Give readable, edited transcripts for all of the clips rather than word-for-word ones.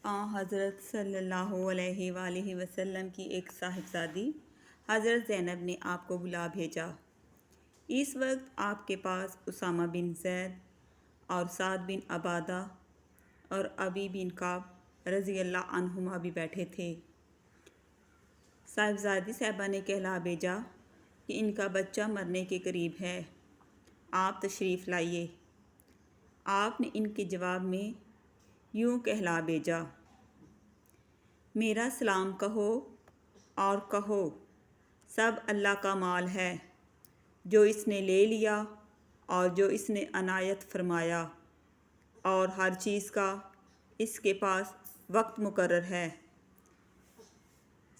حضرت صلی اللہ علیہ وآلہ وسلم کی ایک صاحبزادی حضرت زینب نے آپ کو بلا بھیجا۔ اس وقت آپ کے پاس اسامہ بن زید اور سعد بن عبادہ اور ابی بن کعب رضی اللہ عنہما بھی بیٹھے تھے۔ صاحبزادی صاحبہ نے کہلا بھیجا کہ ان کا بچہ مرنے کے قریب ہے، آپ تشریف لائیے۔ آپ نے ان کے جواب میں یوں کہلا بھیجا، میرا سلام کہو اور کہو سب اللہ کا مال ہے، جو اس نے لے لیا اور جو اس نے عنایت فرمایا، اور ہر چیز کا اس کے پاس وقت مقرر ہے۔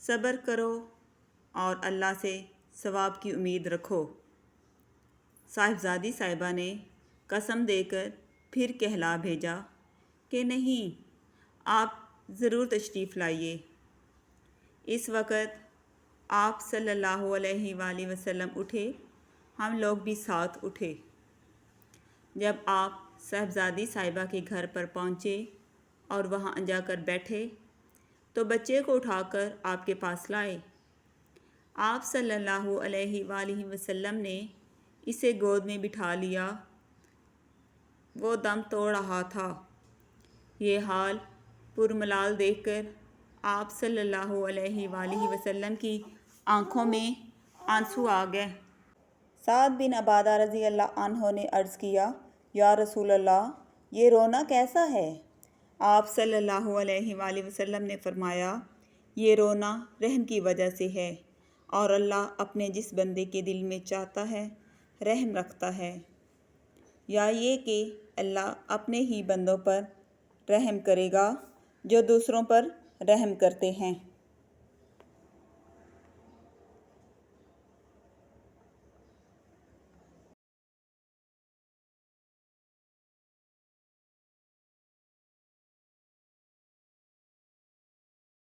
صبر کرو اور اللہ سے ثواب کی امید رکھو۔ صاحبزادی صاحبہ نے قسم دے کر پھر کہلا بھیجا کہ نہیں، آپ ضرور تشریف لائیے۔ اس وقت آپ صلی اللہ علیہ وآلہ وسلم اٹھے، ہم لوگ بھی ساتھ اٹھے۔ جب آپ صاحبزادی صاحبہ کے گھر پر پہنچے اور وہاں جا کر بیٹھے تو بچے کو اٹھا کر آپ کے پاس لائے۔ آپ صلی اللہ علیہ وآلہ وسلم نے اسے گود میں بٹھا لیا۔ وہ دم توڑ رہا تھا۔ یہ حال پرملال دیکھ کر آپ صلی اللہ علیہ وآلہ وسلم کی آنکھوں میں آنسو آ گئے۔ سعد بن عبادہ رضی اللہ عنہ نے عرض کیا، یا رسول اللہ، یہ رونا کیسا ہے؟ آپ صلی اللہ علیہ وآلہ وسلم نے فرمایا، یہ رونا رحم کی وجہ سے ہے، اور اللہ اپنے جس بندے کے دل میں چاہتا ہے رحم رکھتا ہے، یا یہ کہ اللہ اپنے ہی بندوں پر رحم کرے گا جو دوسروں پر رحم کرتے ہیں۔